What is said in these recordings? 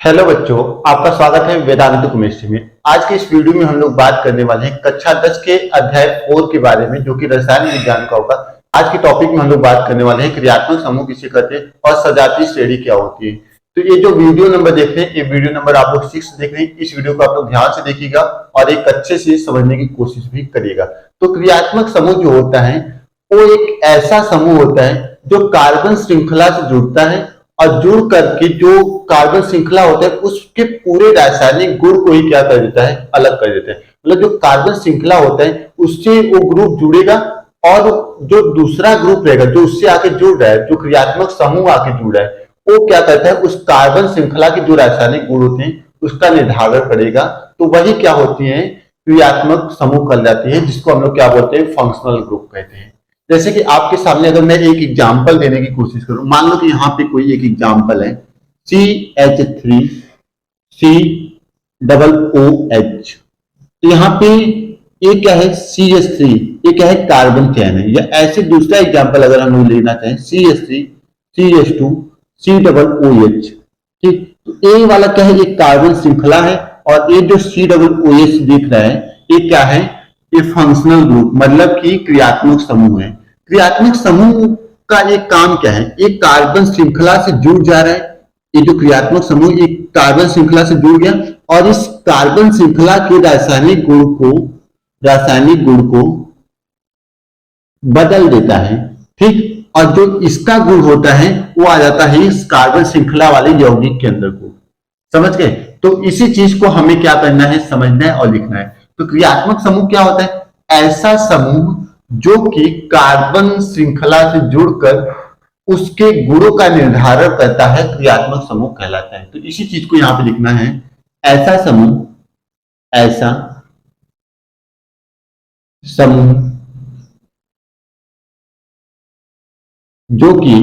Hello बच्चों, आपका स्वागत है वेदांत केमिस्ट्री में। आज के इस वीडियो में हम लोग बात करने वाले हैं कक्षा 10 के अध्याय 4 के बारे में, जो कि रसायन विज्ञान का होगा। आज के टॉपिक में हम लोग बात करने वाले हैं क्रियात्मक समूह किसे कहते हैं और सजातीय श्रेणी क्या होती है। तो ये जो वीडियो नंबर देख रहे हैं, ये वीडियो नंबर आप लोग 6 देख रहे हैं। इस वीडियो को आप लोग ध्यान से देखिएगा और एक अच्छे से समझने की कोशिश भी करिएगा। तो क्रियात्मक समूह जो होता है वो एक ऐसा समूह होता है जो कार्बन श्रृंखला से जुड़ता है और जुड़ करके जो कार्बन श्रृंखला होता है उसके पूरे रासायनिक गुण को ही क्या कर देता है, अलग कर देता है। मतलब जो कार्बन श्रृंखला होता है उससे वो ग्रुप जुड़ेगा और जो दूसरा ग्रुप रहेगा जो उससे आके जुड़ रहा है, जो क्रियात्मक समूह आके जुड़ रहा है, वो क्या करता है, उस कार्बन श्रृंखला के जो रासायनिक गुण होते हैं उसका निर्धारण करेगा। तो वही क्या होती है, क्रियात्मक समूह कहलाती है, जिसको हम लोग क्या बोलते हैं, फंक्शनल ग्रुप कहते हैं। जैसे कि आपके सामने अगर मैं एक एग्जाम्पल देने की कोशिश करूं, मान लो कि यहाँ पे कोई एक एग्जाम्पल है CH3 COOH। तो यहाँ पे ये क्या है, CH3, ये क्या है, कार्बन चैन है। या ऐसे दूसरा एग्जाम्पल अगर हम लोग लेना चाहें CH3 CH2 COOH। ठीक, तो ए वाला क्या है, एक कार्बन श्रृंखला है और ये जो COOH दिख रहा है ये क्या है, ये फंक्शनल ग्रुप मतलब कि क्रियात्मक समूह है। क्रियात्मक समूह का एक काम क्या है, एक कार्बन श्रृंखला से जुड़ जा रहा है। ये जो क्रियात्मक समूह एक कार्बन श्रृंखला से जुड़ गया और इस कार्बन श्रृंखला के रासायनिक गुण को बदल देता है। ठीक, और जो इसका गुण होता है वो आ जाता है इस कार्बन श्रृंखला वाले यौगिक के अंदर को। समझ गए? तो इसी चीज को हमें क्या करना है, समझना है और लिखना है। तो क्रियात्मक समूह क्या होता है, ऐसा समूह जो कि कार्बन श्रृंखला से जुड़कर उसके गुणों का निर्धारण करता है, क्रियात्मक समूह कहलाता है। तो इसी चीज को यहां पे लिखना है, ऐसा समूह जो कि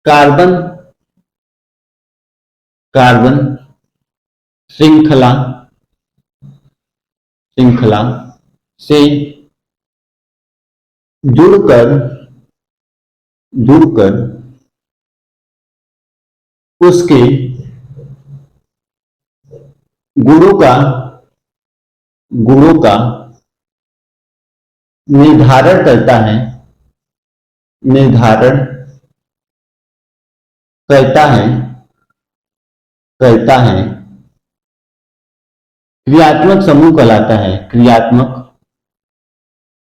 कार्बन श्रृंखला से जुड़कर उसके गुणों का निर्धारण करता है क्रियात्मक समूह कहलाता है।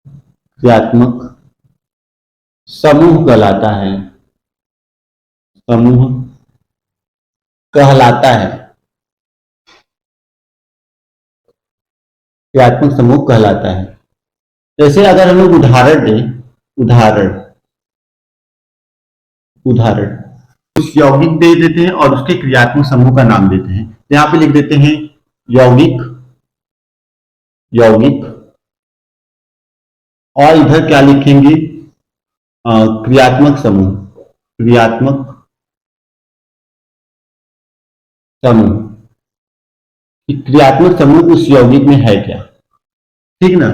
क्रियात्मक समूह कहलाता है। क्रियात्मक समूह कहलाता है। जैसे अगर हम लोग उदाहरण दें, उदाहरण उस यौगिक दे देते हैं और उसके क्रियात्मक समूह का नाम देते हैं। यहाँ पे लिख देते हैं यौगिक और इधर क्या लिखेंगे, क्रियात्मक समूह। क्रियात्मक समूह उस यौगिक में है क्या। ठीक ना।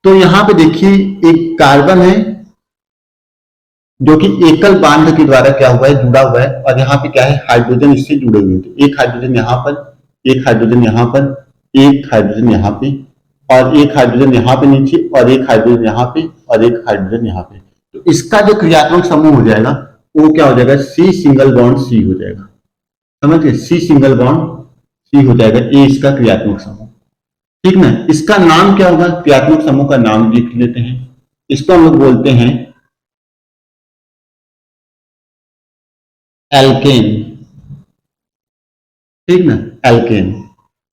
तो यहां पे देखिए एक कार्बन है जो कि एकल बांध के द्वारा क्या हुआ है, जुड़ा हुआ है, और यहाँ पे क्या है, हाइड्रोजन इससे जुड़े हुए हैं। एक हाइड्रोजन यहाँ पर, एक हाइड्रोजन यहाँ पर, एक हाइड्रोजन यहाँ पे, और एक हाइड्रोजन यहाँ पे नीचे, और एक हाइड्रोजन यहाँ पे, और एक हाइड्रोजन यहाँ पे। तो इसका जो क्रियात्मक समूह हो जाएगा वो क्या हो जाएगा, C सिंगल बॉन्ड C हो जाएगा। समझ गए, C सिंगल बॉन्ड C हो जाएगा, ये इसका क्रियात्मक समूह। ठीक ना। इसका नाम क्या होगा, क्रियात्मक समूह का नाम लिख लेते हैं। इसको हम लोग बोलते हैं एल्केन। ठीक ना, एल्केन।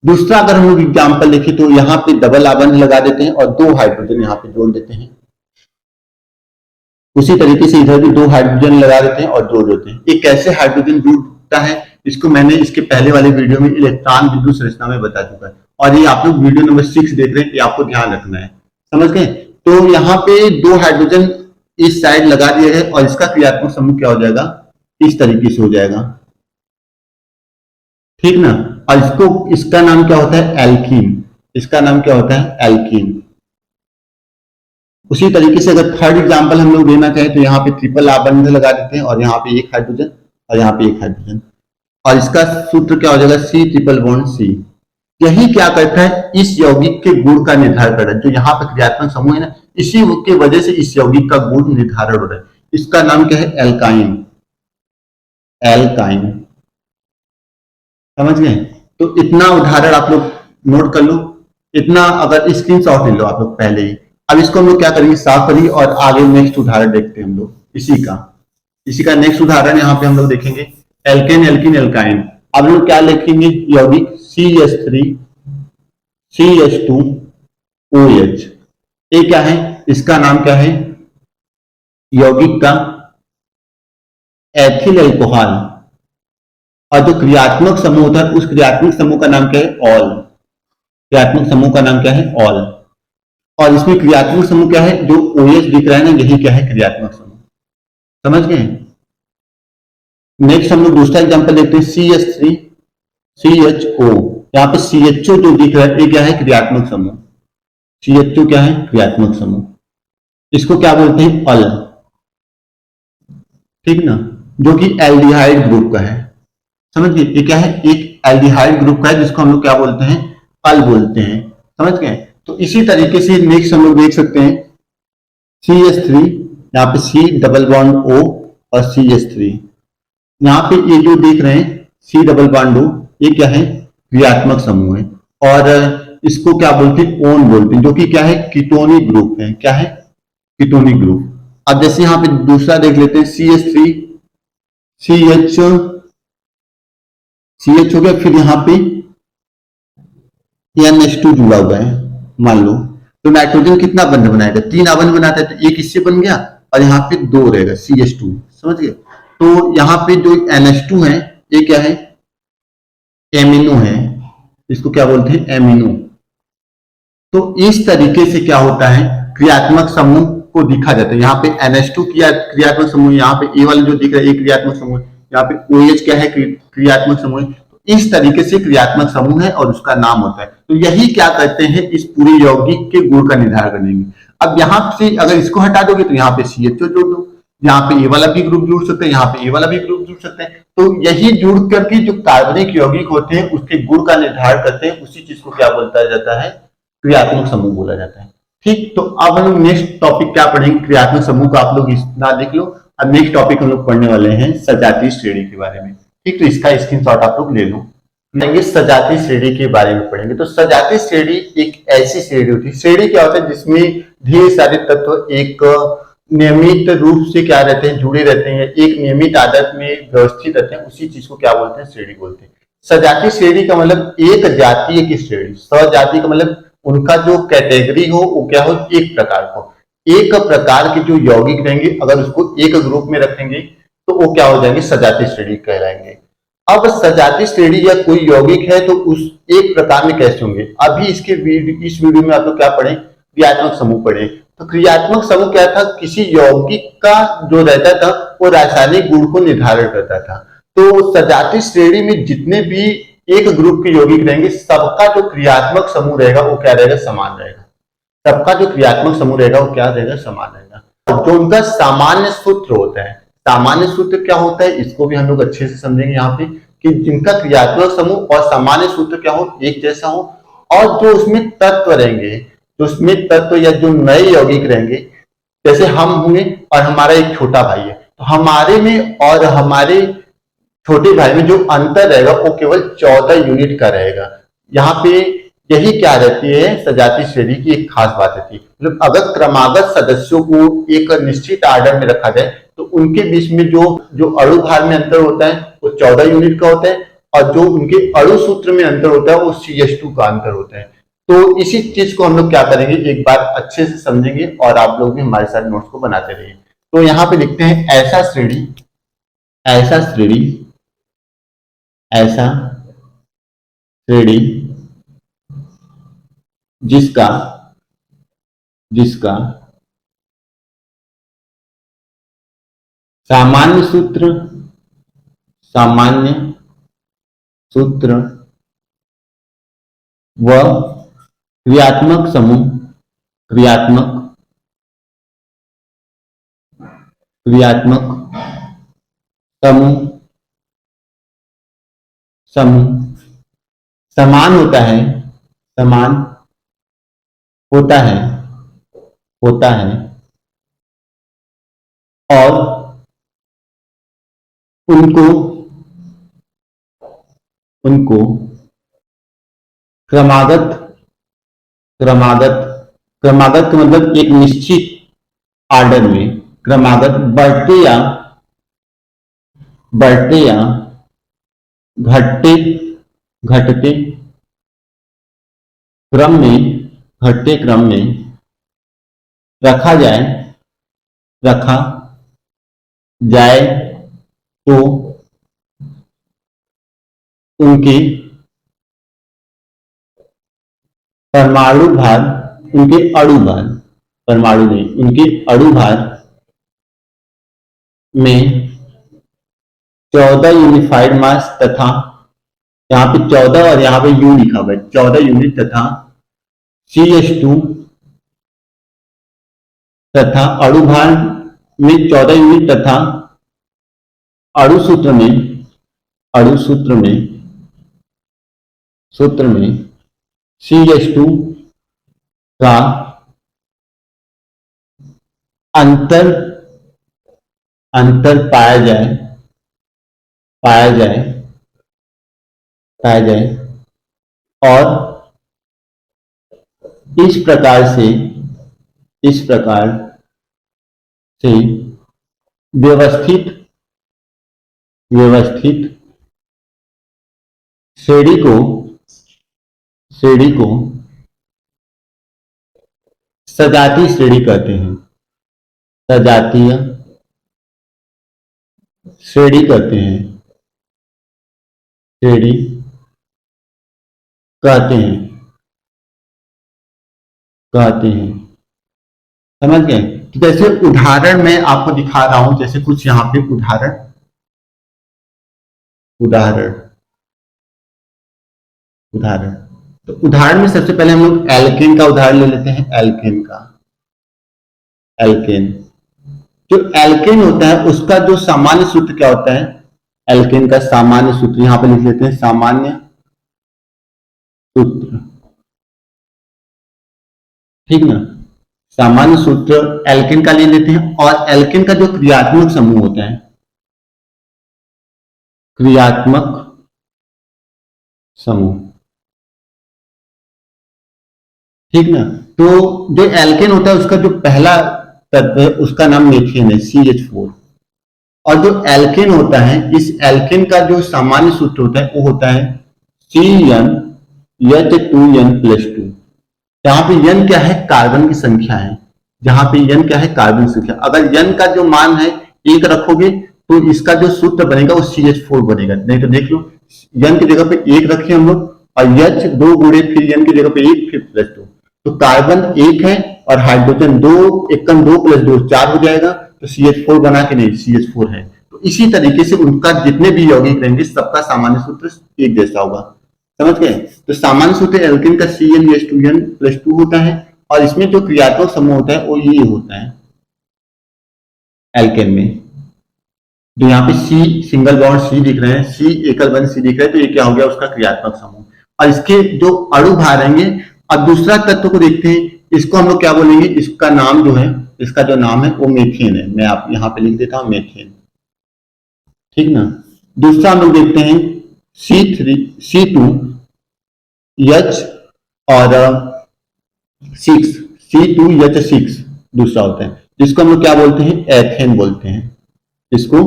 दूसरा अगर हम लोग एग्जाम्पल देखें तो यहाँ पे डबल आबंध लगा देते हैं और 2 हाइड्रोजन यहाँ पे जोड़ देते हैं। उसी तरीके से इधर भी 2 हाइड्रोजन लगा देते हैं और जोड़ देते हैं। ये कैसे हाइड्रोजन जुड़ता है, इसको मैंने इसके पहले वाले वीडियो में इलेक्ट्रॉन बिंदु संरचना में बता चुका है, और ये आप लोग वीडियो नंबर 6 देख रहे हैं, ये आपको ध्यान रखना है। समझ गए? तो यहाँ पे 2 हाइड्रोजन इस साइड लगा दिए है और इसका क्रियात्मक समूह क्या हो जाएगा, इस तरीके से हो जाएगा। ठीक ना। और इसका नाम क्या होता है, एल्कीन। इसका नाम क्या होता है, एल्कीन। उसी तरीके से अगर थर्ड एग्जांपल हम लोग लेना चाहें तो यहाँ पे ट्रिपल R बंध लगा देते हैं और यहाँ पे एक हाइड्रोजन और यहाँ पे एक हाइड्रोजन, और इसका सूत्र क्या हो जाएगा, C ट्रिपल बॉन्ड C। यही क्या करता है, इस यौगिक के गुण का निर्धारण कर रहा है। जो यहाँ पे क्रियात्मक समूह है ना, इसी की वजह से इस यौगिक का गुण निर्धारण हो रहा है। इसका नाम क्या है, एल्काइन। एल्काइन, समझ गए। तो इतना उदाहरण आप लोग नोट कर लो, इतना अगर स्क्रीनशॉट ले लो आप लोग पहले ही। अब इसको हम लोग क्या करेंगे, साफ करेंगे और आगे नेक्स्ट उदाहरण देखते हैं हम लोग इसी का नेक्स्ट उदाहरण यहाँ पे हम लोग देखेंगे, एल्केन एल्किन एल्काइन। अब लोग क्या लिखेंगे, यौगिक CH3 CH2OH। ये क्या है, इसका नाम क्या है, यौगिक का एथिल अल्कोहल। और जो क्रियात्मक समूह होता है उस क्रियात्मक समूह का नाम क्या है, ऑल। क्रियात्मक समूह का नाम क्या है, ऑल। और इसमें क्रियात्मक समूह क्या है, जो OH दिख रहा है ना, यही क्या है, क्रियात्मक समूह। समझ गए। नेक्स्ट हम लोग दूसरा एग्जांपल देखते हैं, CH3 CHO। यहाँ पे CHO जो दिख रहा है ये क्या है, क्रियात्मक समूह। CHO क्या है, क्रियात्मक समूह। इसको क्या बोलते हैं, अल, ठीक ना, जो कि एल्डिहाइड ग्रुप का है। समझ गए, ये क्या है, एक एल्डिहाइड ग्रुप का है जिसको हम लोग क्या बोलते हैं, अल बोलते हैं। समझ गए। तो इसी तरीके से नेक्स्ट हम लोग देख सकते हैं, CH3, यहाँ पे C डबल बॉन्ड O और CH3। यहाँ पे ये जो देख रहे हैं C डबल बॉन्ड O, ये क्या है, क्रियात्मक समूह है। और इसको क्या बोलते हैं, ओन बोलते हैं, जो कि क्या है, कीटोनिक ग्रुप है। क्या है, कीटोनिक ग्रुप। अब जैसे यहाँ पे दूसरा देख लेते हैं, CH3 CH हो गया, फिर यहाँ पे NH2 जुड़ा हुआ है मान लो, तो नाइट्रोजन कितना बंध बनाएगा, 3 आबंध बनाता है, तो एक इससे बन गया और यहाँ पे 2 रहेगा, CH2। समझ गए। तो यहाँ पे जो NH2 है ये क्या है, एमिनो है, इसको क्या बोलते हैं, एमिनो। तो इस तरीके से क्या होता है, क्रियात्मक समूह को दिखा जाता है। यहाँ पे NH2 क्रियात्मक समूह, यहाँ पे ए वाला जो दिख रहा है क्रियात्मक समूह, यहाँ पे OH क्या है, क्रियात्मक समूह। इस तरीके से क्रियात्मक समूह है और उसका नाम होता है। तो यही क्या करते हैं, इस पूरे यौगिक के गुण का निर्धारण करेंगे। अब यहाँ से अगर इसको हटा दोगे तो यहाँ पे CHO जोड़ दो, यहाँ पे ए वाला भी ग्रुप जुड़ सकते हैं, यहाँ पे ए वाला भी ग्रुप जुड़ सकते हैं। तो यही जुड़ करके जो कार्बनिक यौगिक होते हैं उसके गुण का निर्धारण करते हैं, उसी चीज को क्या बोलता जाता है, क्रियात्मक समूह बोला जाता है। ठीक, तो अब हम लोग नेक्स्ट टॉपिक क्या पढ़ेंगे, क्रियात्मक समूह का आप लोग इतना देख लो। अब नेक्स्ट टॉपिक हम लोग पढ़ने वाले हैं सजातीय श्रेणी के बारे में। ठीक, तो इसका स्क्रीनशॉट आप लोग ले लो। सजातीय श्रेणी के बारे में पढ़ेंगे। तो सजातीय श्रेणी एक ऐसी श्रेणी होती है, श्रेणी क्या होता है, जिसमें ढेर सारे तत्व एक नियमित रूप से क्या रहते हैं, जुड़े रहते हैं, एक नियमित आदत में व्यवस्थित रहते हैं, उसी चीज को क्या बोलते हैं, श्रेणी बोलते हैं। सजातीय श्रेणी का मतलब एक जातीय की श्रेणी, सजातीय का मतलब उनका जो कैटेगरी हो वो क्या हो, एक प्रकार को, एक प्रकार के जो यौगिक रहेंगे अगर उसको एक ग्रुप में रखेंगे तो वो क्या हो जाएंगे, सजातीय श्रेणी कहलाएंगे। अब सजातीय श्रेणी या कोई यौगिक है तो उस एक प्रकार में कैसे होंगे, अभी इस वीडियो में आप लोग क्या पढ़े, क्रियात्मक समूह पढ़े। तो क्रियात्मक समूह क्या था, किसी यौगिक का जो रहता था वो रासायनिक गुण को निर्धारण करता था। तो सजातीय श्रेणी में जितने भी एक ग्रुप के यौगिक रहेंगे सबका जो क्रियात्मक समूह रहेगा वो क्या रहेगा, समान रहेगा। सबका जो क्रियात्मक समूह रहेगा वो क्या रहेगा, समान रहेगा। जो उनका सामान्य सूत्र होता है, सामान्य सूत्र क्या होता है इसको भी हम लोग अच्छे से समझेंगे यहाँ पे, कि जिनका क्रियात्मक समूह और सामान्य सूत्र क्या हो, एक जैसा हो। और जो उसमें तत्व रहेंगे, जो उसमें तत्व या जो नए यौगिक रहेंगे, जैसे हम होंगे और हमारा एक छोटा भाई है, तो हमारे में और हमारे छोटे भाई में जो अंतर रहेगा वो केवल 14 यूनिट का रहेगा। यहाँ पे यही क्या रहती है, सजातीय श्रेणी की एक खास बात रहती है। मतलब अगर क्रमागत सदस्यों को एक निश्चित आर्डर में रखा जाए तो उनके बीच में जो अणु भार में अंतर होता है वो 14 यूनिट का होता है, और जो उनके अणु सूत्र में अंतर होता है वो CH2 का अंतर होता है। तो इसी चीज को हम लोग क्या करेंगे, एक बार अच्छे से समझेंगे और आप लोग भी हमारे साथ नोट्स को बनाते रहिए। तो यहाँ पे लिखते हैं ऐसा श्रेणी, ऐसा श्रेणी, ऐसा श्रेणी जिसका जिसका सामान्य सूत्र, सामान्य सूत्र व क्रियात्मक समूह, क्रियात्मक क्रियात्मक समूह समूह समान होता है, समान होता है, होता है और उनको उनको क्रमागत क्रमागत क्रमागत का मतलब एक निश्चित ऑर्डर में, क्रमागत बढ़ते या घटते घटते क्रम में, घटते क्रम में रखा जाए तो उनके परमाणु भार, उनके अणु भार, परमाणु नहीं, उनके अणु भार में 14 यूनिफाइड मास तथा, यहाँ पे 14 और यहाँ पे यू लिखा हुआ है, 14 यूनिट तथा CH2 तथा अणु भार में 14 यूनिट तथा अणु सूत्र में CH2 का अंतर पाया जाए और इस प्रकार से व्यवस्थित श्रेणी को सजातीय श्रेणी कहते हैं, सजातीय श्रेणी कहते हैं, श्रेणी कहते हैं। समझ गए? तो जैसे उदाहरण मैं आपको दिखा रहा हूं, जैसे कुछ यहाँ पे उदाहरण तो उदाहरण में सबसे पहले हम लोग एल्केन का उदाहरण ले लेते हैं। एल्केन जो एल्केन होता है उसका जो सामान्य सूत्र क्या होता है? एल्केन का सामान्य सूत्र यहां पे लिख लेते हैं, सामान्य सूत्र, ठीक ना। सामान्य सूत्र एल्केन का ले लेते हैं और एल्केन का जो क्रियात्मक समूह होता है, क्रियात्मक समूह, ठीक ना। तो जो एल्केन होता है उसका जो पहला तत्व है उसका नाम मीथेन है, CH4। और जो एल्केन होता है, इस एल्केन का जो सामान्य सूत्र होता है वो होता है CnH2n+2। यहाँ पे n क्या है? कार्बन की संख्या है। जहां पे n क्या है? कार्बन की संख्या। अगर n का जो मान है 1 रखोगे तो इसका जो सूत्र बनेगा वो CH4 बनेगा। नहीं तो देख लो, n की जगह पे 1 रखे हम लोग और H 2 गुणे फिर n की जगह पे 1 फिर +2, तो कार्बन 1 है और हाइड्रोजन 2, 1 2 + 2 4 हो जाएगा, तो CH4 बना के नहीं, CH4 है। तो इसी तरीके से उनका जितने भी यौगिक रहेंगे सबका सामान्य सूत्र एक जैसा होगा। समझ गए? तो सामान्य सूत्र एल्केन का CnH2n+2 होता है और इसमें जो क्रियात्मक समूह होता है वो ये होता है एल्केन में। तो यहाँ पे C सिंगल बॉन्ड C दिख रहे हैं, C एकल बंध C दिख रहा है, तो ये क्या हो गया? उसका क्रियात्मक समूह। और इसके जो अणु भार रहेंगे, अब दूसरा तत्व को देखते हैं, इसको हम लोग क्या बोलेंगे? इसका नाम जो है, इसका जो नाम है वो मीथेन है। मैं आप यहाँ पे लिख देता हूं मीथेन, ठीक ना। दूसरा हम लोग देखते हैं C2H और 6, C2H6 दूसरा होता है, जिसको हम लोग क्या बोलते हैं? एथेन बोलते हैं। इसको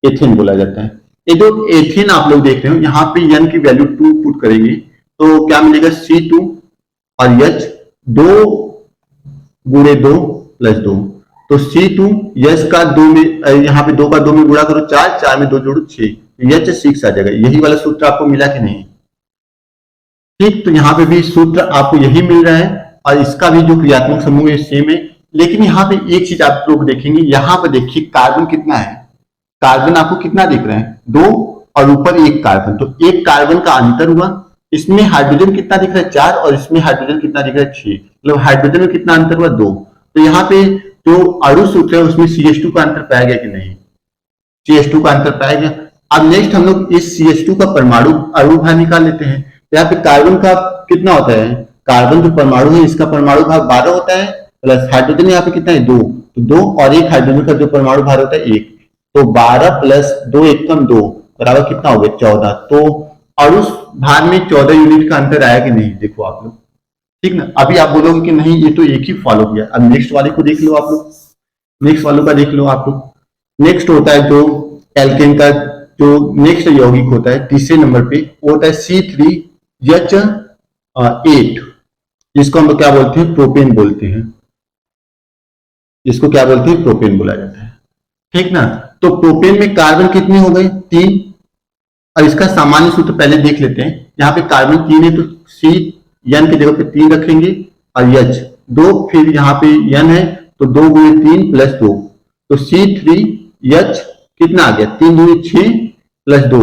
एथेन बोला जाता है। ये जो एथेन आप लोग देख रहे हो, यहाँ पे n की वैल्यू 2 पुट करेंगे तो क्या मिलेगा? C2 और H 2 गुणे 2 + 2, तो C2 H का 2 में, यहाँ पे 2 का 2 में गुणा करो 4, 4 में 2 जोड़ो 6, H6 आ जाएगा। यही वाला सूत्र आपको मिला कि नहीं? ठीक, तो यहाँ पे भी सूत्र आपको यही मिल रहा है और इसका भी जो क्रियात्मक समूह है सेम है। लेकिन यहाँ पे एक चीज आप लोग देखेंगे, यहाँ पे देखिए कार्बन कितना है? कार्बन आपको कितना दिख रहा है? 2 और ऊपर 1 कार्बन, तो 1 कार्बन का अंतर हुआ। इसमें हाइड्रोजन कितना दिख रहा है? 4 और इसमें हाइड्रोजन कितना दिख रहा है? 6, मतलब हाइड्रोजन में कितना अंतर हुआ? 2। तो यहाँ पे जो अणु सूत्र है उसमें CH2 का अंतर पाया गया कि नहीं, CH2 का अंतर पाया गया। अब नेक्स्ट हम लोग इस CH2 का परमाणु अणु भार निकाल लेते हैं। यहाँ पे कार्बन का कितना होता है, कार्बन जो परमाणु है इसका परमाणु भार 12 होता है, प्लस हाइड्रोजन यहाँ पे कितना है 2, तो 2 और एक हाइड्रोजन का जो परमाणु भार होता है 1, तो 12 प्लस 2 एकम 2 बराबर कितना हो गया 14। तो अणु भार में 14 यूनिट का अंतर आया कि नहीं, देखो आप लोग, ठीक ना। अभी आप बोलोगे कि नहीं ये तो एक ही फॉलो किया, अब नेक्स्ट वाले को देख लो आप लोग, नेक्स्ट वालों का देख लो आप लोग। नेक्स्ट होता है जो एल्केन का जो नेक्स्ट यौगिक होता है तीसरे नंबर पे, वो होता है C3H8, जिसको हम लोग क्या बोलते हैं, प्रोपेन बोलते हैं, जिसको क्या बोलते हैं, प्रोपेन बोला जाता है, ठीक ना। तो प्रोपेन में कार्बन कितने हो गए 3, और इसका सामान्य सूत्र पहले देख लेते हैं। यहाँ पे कार्बन 3 है तो C N की जगह पे 3 रखेंगे और H 2, फिर यहाँ पे N है तो 2 गुणे 3 प्लस 2, तो C3H कितना आ गया 3 दूनी 6 प्लस 2,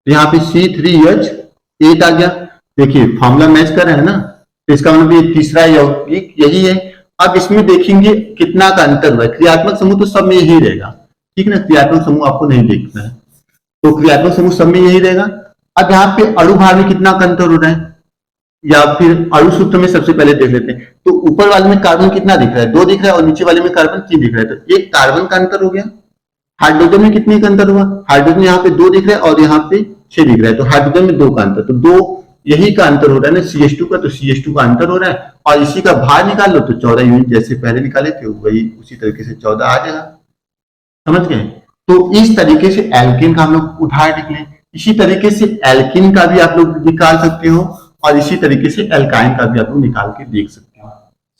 तो यहाँ पे C3H8 आ गया। देखिए फॉर्मूला मैच कर रहे हैं ना, तो इसका मतलब ये तीसरा यौगिक यही है। अब इसमें देखेंगे कितना का अंतर हुआ है, क्रियात्मक समूह तो सब में यही रहेगा, ठीक ना, क्रियात्मक समूह आपको नहीं देखना है, तो क्रियात्मक समूह सब में यही रहेगा। अब यहाँ पे अणु भार में कितना का अंतर हो रहा है, या फिर अणु सूत्र में सबसे पहले देख लेते हैं। तो ऊपर वाले में कार्बन कितना दिख रहा है 2 दिख रहा है, और नीचे वाले में कार्बन 3 दिख रहा है, तो एक कार्बन का अंतर हो गया। हाइड्रोजन में कितने का अंतर हुआ, हाइड्रोजन यहाँ पे 2 दिख रहा है और यहाँ पे 6 दिख रहा है, तो हाइड्रोजन में 2 का अंतर, तो 2 यही का अंतर हो रहा है ना CH2 का, तो CH2 का अंतर हो रहा है, और इसी का भार निकाल लो तो 14 यूनिट जैसे पहले निकाले थे वही उसी तरीके से 14 आ जाएगा, समझ गए। तो इस तरीके से एल्केन का हम लोग उदाहरण लिख लें, इसी तरीके से एल्किन का भी आप लोग निकाल सकते हो, और इसी तरीके से एल्काइन का भी आप लोग निकाल के देख सकते हो,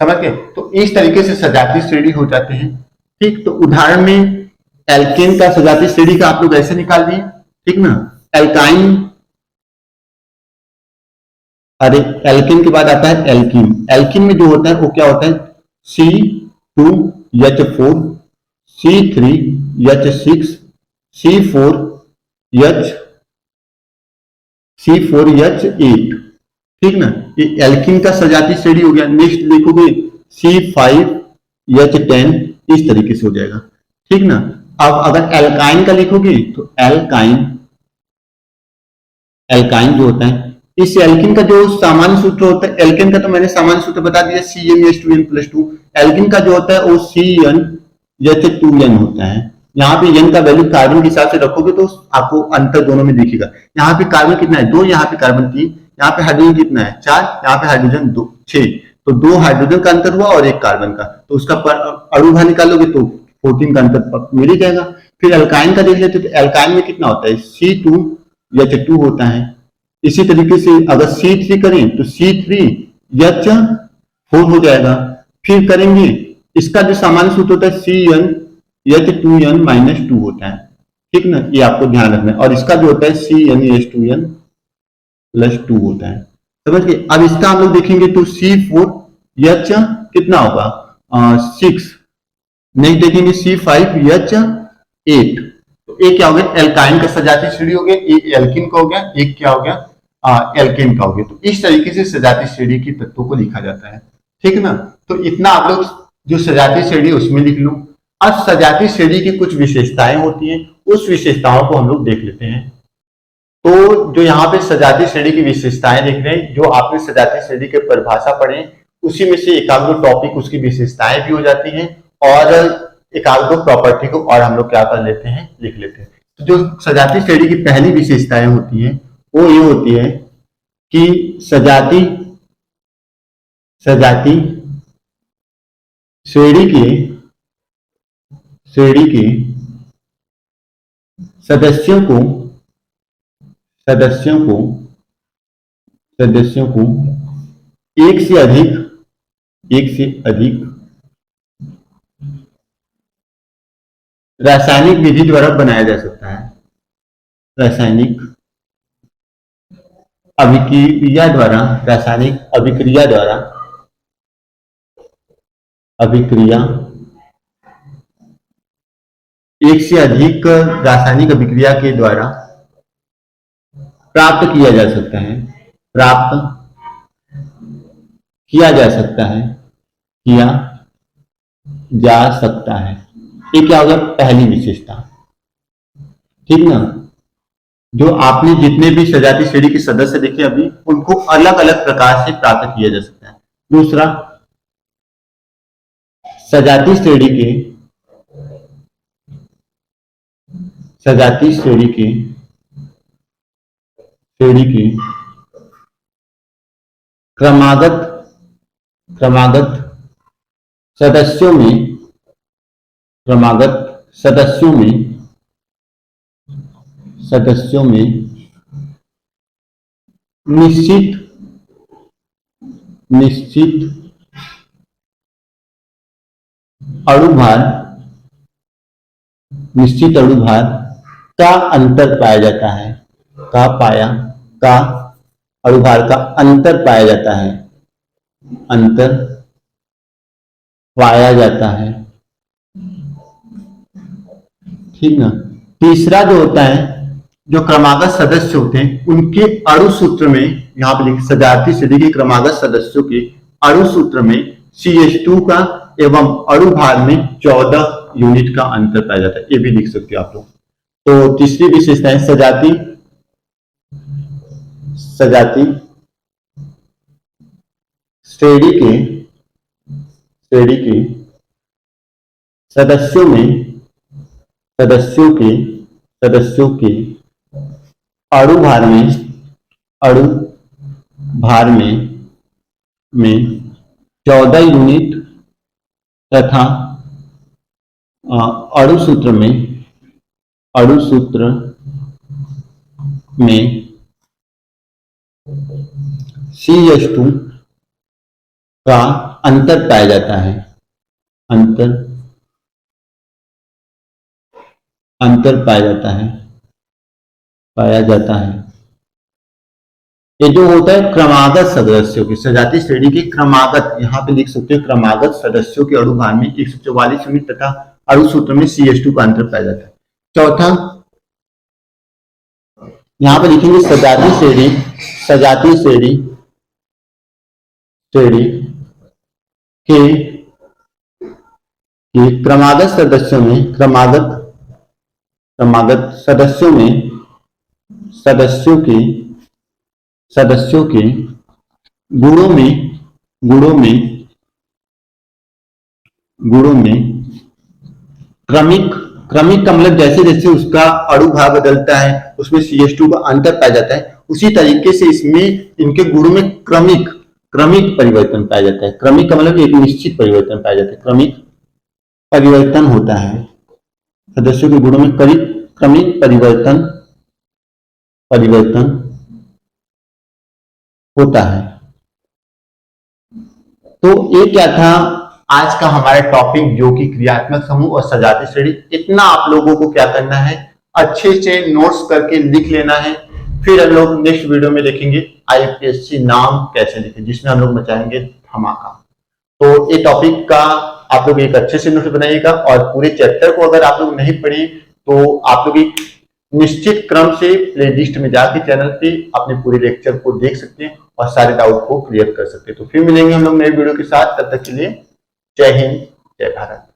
समझ गए। तो इस तरीके से सजातीय श्रेणी हो जाते हैं, ठीक। तो उदाहरण में एल्केन का सजातीय श्रेणी का आप लोग ऐसे निकाल दिए, ठीक ना। एल्काइन, अरे एल्किन के बाद आता है एल्किन, एल्किन में जो होता है वो क्या होता है C2H4 C3H6 C4H8, ठीक ना। ये एल्किन का सजातीय श्रेणी हो गया। नेक्स्ट देखोगे C5H10, इस तरीके से हो जाएगा, ठीक ना। अब अगर एल्काइन का लिखोगे तो एल्काइन, एल्काइन जो होता है, इस एल्किन का जो सामान्य सूत्र होता है, एल्किन का तो मैंने सामान्य सूत्र बता दिया CnH2n+2, एल्किन का जो होता है वो CnH2n होता है। यहाँ पे n का वैल्यू कार्बन के हिसाब से रखोगे तो आपको अंतर दोनों में दिखेगा। यहाँ पे कार्बन कितना है 2, यहाँ पे कार्बन 3, यहाँ पे हाइड्रोजन कितना है 4, यहाँ पे हाइड्रोजन 2 6, तो 2 हाइड्रोजन का अंतर हुआ और 1 कार्बन का, तो उसका अणु भार निकालोगे तो 14 का अंतर मिल ही जाएगा। फिर एल्काइन का देख लेते तो एल्काइन में कितना होता है C2H2 होता है। इसी तरीके से अगर C3 करें तो C3H4 हो जाएगा। फिर करेंगे इसका जो सामान्य सूत्र होता है CnH2n-2 होता है, ठीक ना, ये आपको ध्यान रखना है। और इसका जो होता है CnH2n+2 होता है, समझ गए। अब इसका हम लोग देखेंगे तो C4H कितना होगा 6, नेक्स्ट देखेंगे C5H8, तो एक क्या हो गया एल्काइन का सजातीय श्रेणी हो गया, एक एल्किन का हो गया, एक क्या हो गया एल्केन का हो गया। तो इस तरीके से सजातीय श्रेणी के तत्वों को लिखा जाता है, ठीक ना। तो इतना आप लोग जो सजातीय श्रेणी उसमें लिख लो। अब सजातीय श्रेणी की कुछ विशेषताएं होती हैं, उस विशेषताओं को हम लोग देख लेते हैं। तो जो यहाँ पे सजातीय श्रेणी की विशेषताएं देख रहे हैं, जो आपने सजातीय श्रेणी के परिभाषा पढ़े उसी में से एक आध दो टॉपिक उसकी विशेषताएं भी हो जाती हैं, और एक आध दो प्रॉपर्टी को और हम लोग क्या कर लेते हैं लिख लेते हैं। तो जो सजातीय श्रेणी की पहली विशेषताएं होती हैं वो ये होती है कि सजातीय श्रेणी के सदस्यों को एक से अधिक रासायनिक विधि द्वारा बनाया जा सकता है, रासायनिक अभिक्रिया एक से अधिक रासायनिक अभिक्रिया के द्वारा प्राप्त किया जा सकता है, किया जा सकता है। ये क्या होगा, पहली विशेषता। ठीक ना। जो आपने जितने भी सजातीय श्रेणी के सदस्य देखे अभी, उनको अलग अलग प्रकार से प्राप्त किया जा सकता है। दूसरा, सजातीय श्रेणी के सजातीय श्रेणी के क्रमागत सदस्यों में निश्चित अणुभार का अंतर पाया जाता है। अणुभार का अंतर पाया जाता है। ठीक ना। तीसरा जो होता है, जो क्रमागत सदस्य होते हैं उनके अणु सूत्र में, यहाँ पे लिखे सजातीय श्रेणी के क्रमागत सदस्यों के अणु सूत्र में CH2 का एवं अणुभार में 14 यूनिट का अंतर पाया जाता है। ये भी लिख सकते हो आप लोग। तो तीसरी विशेषता है सजातीय श्रेणी के सदस्यों के अणुभार में 14 यूनिट तथा अणु सूत्र में CH2 का अंतर पाया जाता है। ये जो होता है क्रमागत सदस्यों के, सजातीय श्रेणी के क्रमागत, यहाँ पे लिख सकते हो क्रमागत सदस्यों के अणुभार में 144 यूनिट तथा अणु सूत्र में CH2 का अंतर पाया जाता है। चौथा, यहाँ पे लिखेंगे सजातीय श्रेणी के क्रमागत सदस्यों के गुणों में क्रमिक का मतलब जैसे जैसे उसका अणुभार बदलता है उसमें CH2 का अंतर पाया जाता है, उसी तरीके से इसमें इनके गुणों में क्रमिक परिवर्तन पाया जाता है। क्रमिक का मतलब एक निश्चित परिवर्तन पाया जाता है। क्रमिक परिवर्तन होता है सदस्यों के गुणों में क्रमिक परिवर्तन होता है। तो ये क्या था आज का हमारा टॉपिक, जो कि क्रियात्मक समूह और सजातीय श्रेणी। इतना आप लोगों को क्या करना है, अच्छे से नोट्स करके लिख लेना है। फिर हम लोग नेक्स्ट वीडियो में देखेंगे IPSC नाम कैसे लिखें, जिसमें हम लोग मचाएंगे धमाका। तो ये टॉपिक का आप लोग एक अच्छे से नोट्स बनाइएगा, और पूरे चैप्टर को अगर आप लोग नहीं पढ़े तो आप लोग एक निश्चित क्रम से प्लेलिस्ट में जाके चैनल पे अपने पूरे लेक्चर को देख सकते हैं और सारे डाउट को क्लियर कर सकते हैं। तो फिर मिलेंगे हम लोग नए वीडियो के साथ, तब तक के लिए जय हिंद, जय भारत।